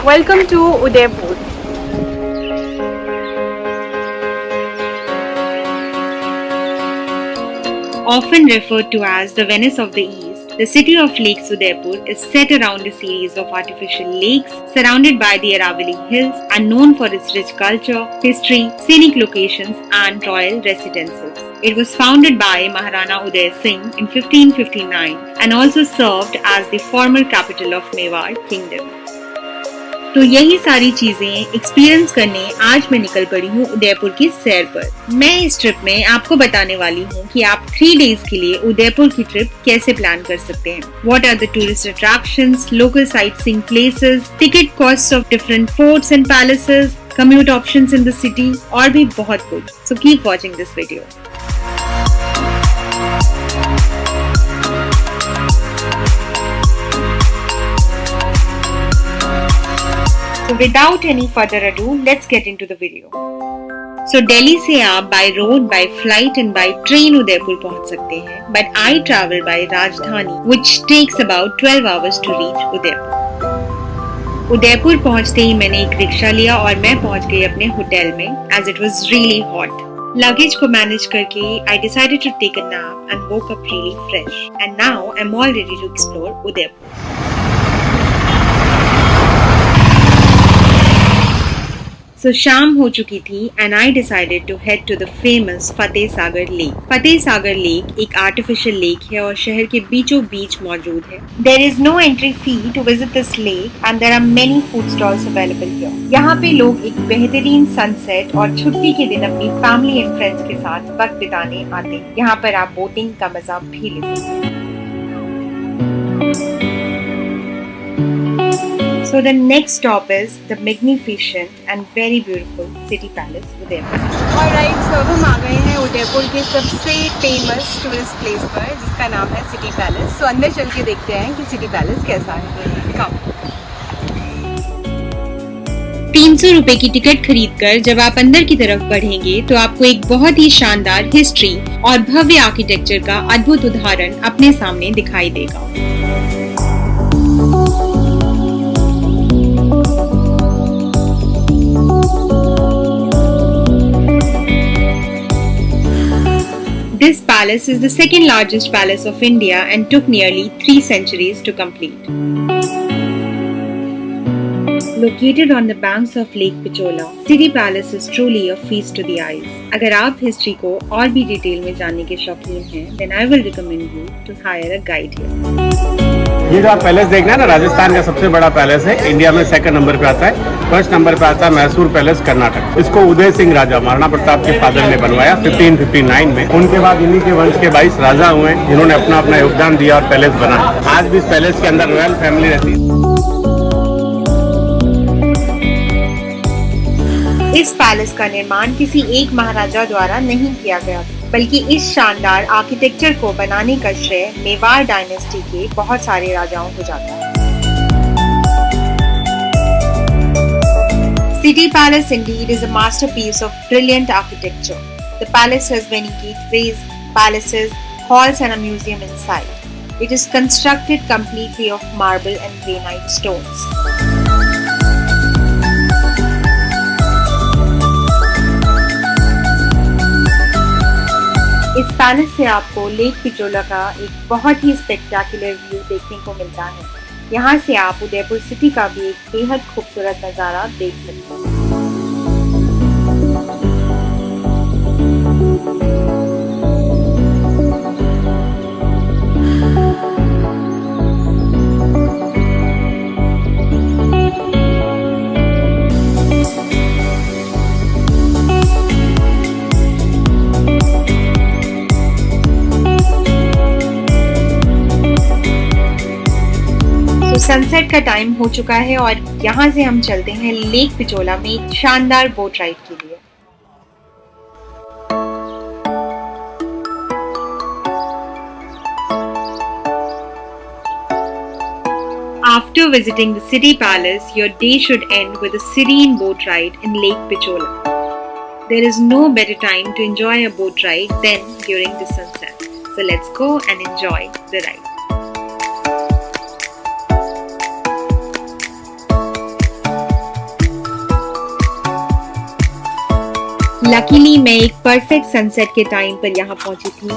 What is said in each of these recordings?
Welcome to Udaipur. Often referred to as the Venice of the East, the city of Lakes Udaipur is set around a series of artificial lakes surrounded by the Aravalli Hills and known for its rich culture, history, scenic locations and royal residences. It was founded by Maharana Uday Singh in 1559 and also served as the former capital of Mewar Kingdom. तो यही सारी चीजें experience करने आज मैं निकल पड़ी हूँ उदयपुर की सैर पर। मैं इस ट्रिप में आपको बताने वाली हूँ कि आप 3 डेज के लिए उदयपुर की ट्रिप कैसे प्लान कर सकते हैं। What are the tourist attractions, local sightseeing places, ticket costs of different forts and palaces, commute options in the city और भी बहुत कुछ। So keep watching this video. So without any further ado, let's get into the video. So Delhi से आप by road, by flight and by train Udaipur पहुंच सकते हैं, but I travel by राजधानी, which takes about 12 hours to reach Udaipur. Udaipur पहुंचते ही मैंने एक rickshaw लिया और मैं पहुंच गई अपने होटल में, as it was really hot. Luggage को मैनेज करके I decided to take a nap and woke up really fresh. And now I'm all ready to explore Udaipur. So शाम हो चुकी थी and I decided to head to the famous Fateh Sagar lake. Fateh Sagar lake एक artificial lake है और शहर के बीचों बीच मौजूद है. There is no entry fee to visit this lake and there are many food stalls available here. यहाँ पे लोग एक बेहतरीन सनसेट और छुट्टी के दिन अपनी फैमिली एंड फ्रेंड्स के साथ वक्त बिताने आते हैं. यहाँ पर आप बोटिंग का मजा भी ले सकते हैं. So the next stop is the magnificent and very beautiful City Palace Udaipur. Alright, so हम आ गए हैं उदयपुर के सबसे फेमस टूरिस्ट प्लेस पर जिसका नाम है सिटी पैलेस. So अंदर चल के देखते हैं कि सिटी पैलेस कैसा है. Come. 300 रुपए की टिकट खरीदकर जब आप अंदर की तरफ बढ़ेंगे तो आपको एक बहुत ही शानदार हिस्ट्री और भव्य आर्किटेक्चर का अद्भुत उदाहरण अपने सामने दिखाई देगा. This palace is the second largest palace of India and took nearly 3 centuries to complete. Located on the banks of Lake Pichola, City Palace is truly a feast to the eyes. अगर आप history को और भी detail में जानने के शौकीन हैं, then I will recommend you to hire a guide here. ये जो आप पैलेस देखना है ना, राजस्थान का सबसे बड़ा पैलेस है. इंडिया में 2nd नंबर पे आता है. 1st नंबर पे आता है मैसूर पैलेस कर्नाटक. इसको उदय सिंह राजा महाराणा प्रताप के फादर ने बनवाया 1559 में. उनके बाद इन्हीं के वंश के 22 राजा हुए जिन्होंने अपना अपना योगदान दिया और पैलेस बना. आज भी इस पैलेस के अंदर रॉयल फैमिली रहती है. इस पैलेस का निर्माण किसी एक महाराजा द्वारा नहीं किया गया, बल्कि इस शानदार आर्किटेक्चर को बनाने का श्रेय मेवाड़ डायनेस्टी के बहुत सारे राजाओं को जाता है. City Palace indeed is a masterpiece of brilliant architecture. The palace has many gateways, palaces, halls and a museum inside. It is constructed completely of marble and granite stones. इस पैलेस से आपको लेक पिचोला का एक बहुत ही spectacular view देखने को मिलता है. यहाँ से आप उदयपुर सिटी का भी एक बेहद खूबसूरत नज़ारा देख सकते हैं. सनसेट का टाइम हो चुका है और यहाँ से हम चलते हैं लेक पिचोला में एक शानदार बोट राइड के लिए. After visiting the city palace, your day should end with a serene boat ride in Lake Pichola. There is no better time to enjoy a boat ride than during the sunset. So let's go and enjoy the ride. Luckily मैं एक perfect sunset के time पर यहाँ पहुंची थी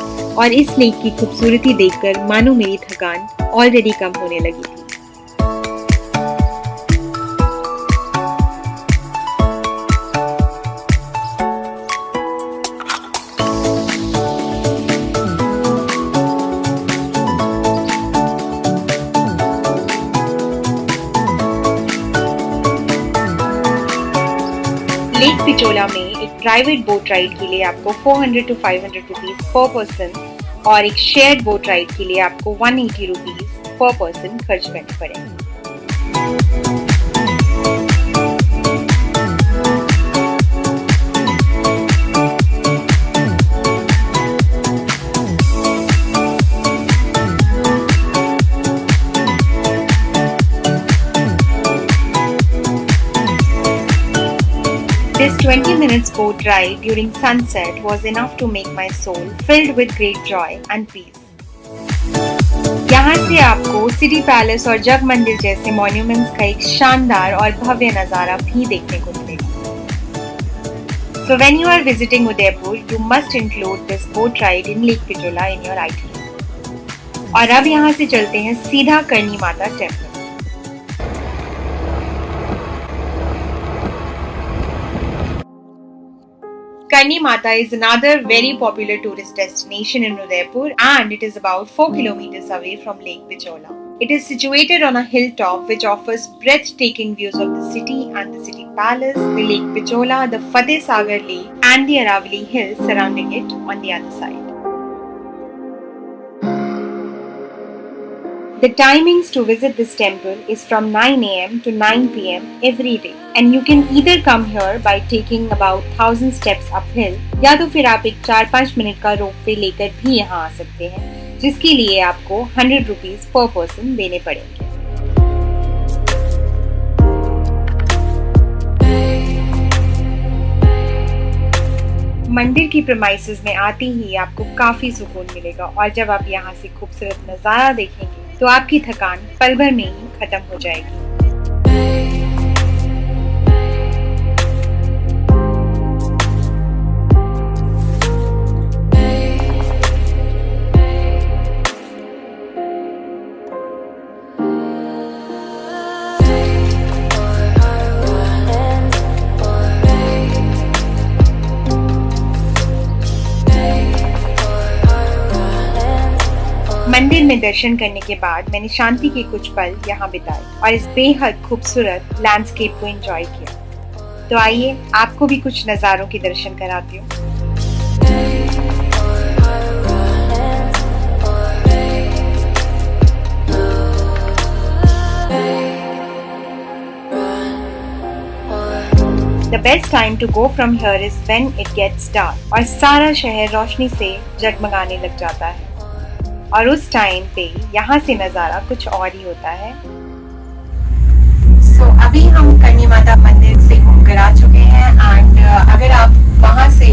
और इस lake की खूबसूरती देखकर मानो मेरी थकान ऑलरेडी कम होने लगी थी। लेक पिचोला में एक प्राइवेट बोट राइड के लिए आपको 400 to 500 रुपीज पर पर्सन और एक शेयर्ड बोट राइड के लिए आपको 180 रुपीज पर पर्सन खर्च करने पड़ेंगे। This 20 minutes boat ride during sunset was enough to make my soul filled with great joy and peace. यहाँ से आपको सिटी पैलेस और जग मंदिर जैसे मॉन्यूमेंट्स का एक शानदार और भव्य नजारा भी देखने को मिलेगा। So when you are visiting Udaipur, you must include this boat ride in Lake Pichola in your itinerary. और अब यहाँ से चलते हैं सीधा करनी माता temple. Karni Mata is another very popular tourist destination in Udaipur and it is about 4 kilometers away from Lake Pichola. It is situated on a hilltop which offers breathtaking views of the city and the city palace, the Lake Pichola, the Sagar Lake and the Aravali Hills surrounding it on the other side. The timings to visit this temple is from 9 am to 9 pm every day and you can either come here by taking about 1000 steps uphill या तो फिर आप एक 4-5 minute का ropeway लेकर भी यहाँ आ सकते हैं जिसके लिए आपको 100 रुपीज पर पर्सन देने पड़ेंगे। मंदिर की प्रेमाइसेस में आते ही आपको काफी सुकून मिलेगा और जब आप यहाँ से खूबसूरत नजारा देखेंगे तो आपकी थकान पल भर में ही खत्म हो जाएगी। मंदिर में दर्शन करने के बाद मैंने शांति के कुछ पल यहाँ बिताए और इस बेहद खूबसूरत लैंडस्केप को एंजॉय किया। तो आइए आपको भी कुछ नज़ारों के दर्शन कराती हूँ। The best time to go from here is when it gets dark और सारा शहर रोशनी से जगमगाने लग जाता है और उस टाइम पे यहाँ से नज़ारा कुछ और ही होता है। So, अभी हम करनी माता मंदिर से घूमकर आ चुके हैं एंड अगर आप वहाँ से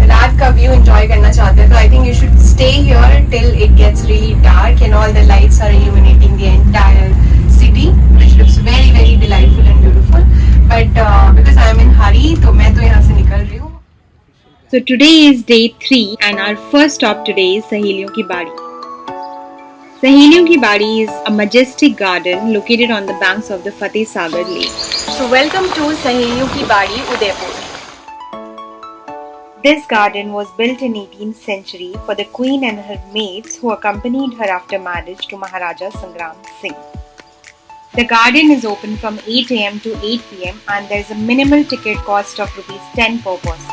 रात का व्यू एंजॉय करना चाहते हैं तो I think you should stay here till it gets really dark and all the lights are illuminating the entire city which looks very very delightful and beautiful but because I am in hurry तो मैं तो यहाँ से निकल रही हूँ। So today is day 3 and our first stop today is सहेलियों की बाड़ी। Saheliyon ki bari is a majestic garden located on the banks of the Sagar Lake. So welcome to Saheliyon ki bari, Udaipur. This garden was built in 18th century for the queen and her maids who accompanied her after marriage to Maharaja Sangram Singh. The garden is open from 8 am to 8 pm and there is a minimal ticket cost of ₹10 per person.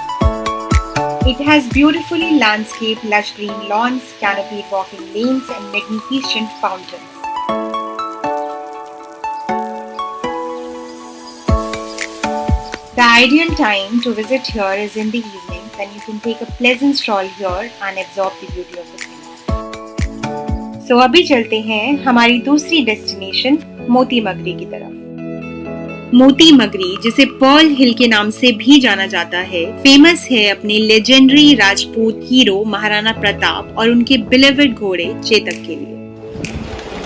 It has beautifully landscaped lush green lawns, canopied walking lanes and magnificent fountains. The ideal time to visit here is in the evenings and you can take a pleasant stroll here and absorb the beauty of the place. So अभी चलते हैं हमारी दूसरी destination मोती मगरी की तरफ। मोती मगरी, जिसे पर्ल हिल के नाम से भी जाना जाता है, फेमस है अपने लेजेंडरी राजपूत हीरो महाराणा प्रताप और उनके बिलीवर्ड घोड़े चेतक के लिए।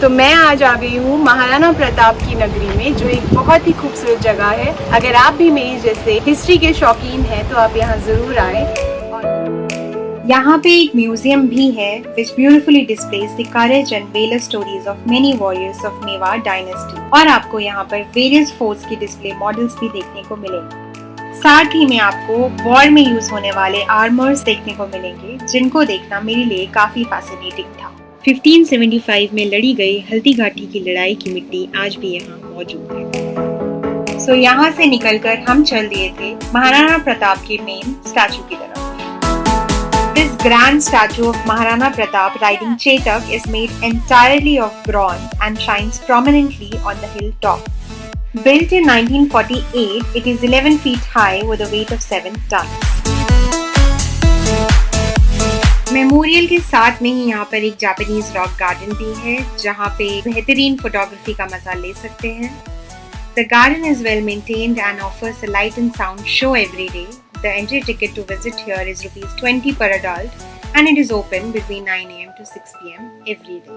तो मैं आज आ गई हूँ महाराणा प्रताप की नगरी में, जो एक बहुत ही खूबसूरत जगह है। अगर आप भी मेरी जैसे हिस्ट्री के शौकीन हैं तो आप यहाँ जरूर आए। यहाँ पे एक म्यूजियम भी है which beautifully displays the courage and valor stories of many warriors of Mewar dynasty। और आपको यहाँ पर various forts की डिस्प्ले मॉडल्स भी देखने को मिलेंगे। साथ ही में आपको वॉर में यूज होने वाले आर्मर्स देखने को मिलेंगे, जिनको देखना मेरे लिए काफी फैसिनेटिंग था। 1575 में लड़ी गई हल्दी घाटी की लड़ाई की मिट्टी आज भी यहाँ मौजूद है। सो यहाँ से निकलकर हम चल दिए थे महाराणा प्रताप के मेन स्टैचू की तरफ। This grand statue of Maharana Pratap riding Chetak is made entirely of bronze and shines prominently on the hill top. Built in 1948, it is 11 feet high with a weight of 7 tons. Memorial के साथ में ही यहाँ पर एक Japanese rock garden भी है, जहाँ पे बेहतरीन फोटोग्राफी का मजा ले सकते हैं। The garden is well maintained and offers a light and sound show every day. The entry ticket to visit here is ₹20 per adult and it is open between 9 AM to 6 PM every day.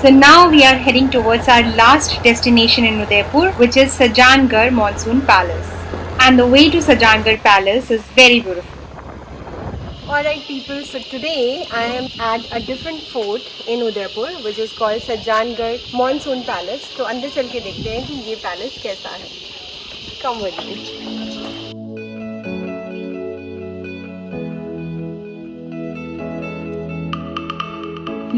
So now we are heading towards our last destination in Udaipur, which is Sajjan Garh Monsoon Palace. And the way to Sajjan Garh Palace is very beautiful. Alright people, so today I am at a different fort in Udaipur which is called Sajjan Garh Monsoon Palace. तो अंदर चल के देखते हैं कि ये palace कैसा है। Come with me.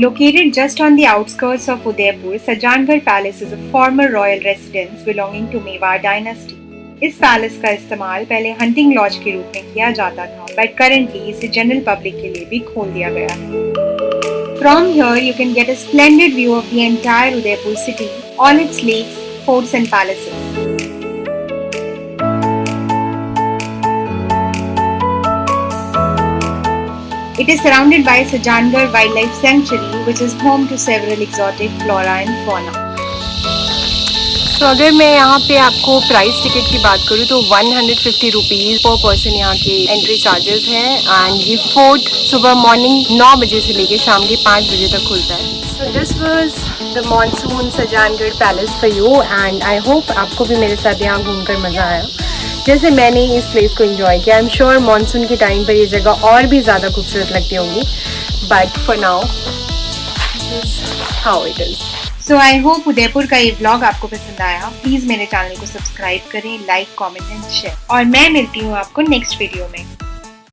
Located just on the outskirts of Udaipur, Sajjan Garh Palace is a former royal residence belonging to Mewar dynasty. इस पैलेस का इस्तेमाल पहले हंटिंग लॉज के रूप में किया जाता था, बट करेंटली इसे जनरल पब्लिक के लिए भी खोल दिया गया है। From here you can get a splendid view of the entire Udaipur city, all its lakes, forts and palaces. It is surrounded by Sajjan Garh Wildlife Sanctuary, which is home to several exotic flora and fauna. तो अगर मैं यहाँ पे आपको price ticket की बात करूँ तो 150 रुपीज़ पर पर्सन यहाँ के एंट्री चार्जेस हैं। एंड ये फोर्ट सुबह मॉर्निंग 9 बजे से लेके शाम के 5 बजे तक खुलता है। So this was the monsoon सजान गढ़ palace for you and I hope आपको भी मेरे साथ यहाँ घूमकर मज़ा आया जैसे मैंने इस प्लेस को एंजॉय किया। आई एम श्योर मॉनसून के टाइम पर ये जगह और भी ज़्यादा खूबसूरत लगती होंगी, but for now how it is. So I hope Udaipur का ये व्लॉग आपको पसंद आया। प्लीज मेरे चैनल को सब्सक्राइब करें, लाइक, कमेंट एंड शेयर। और मैं मिलती हूँ आपको नेक्स्ट वीडियो में।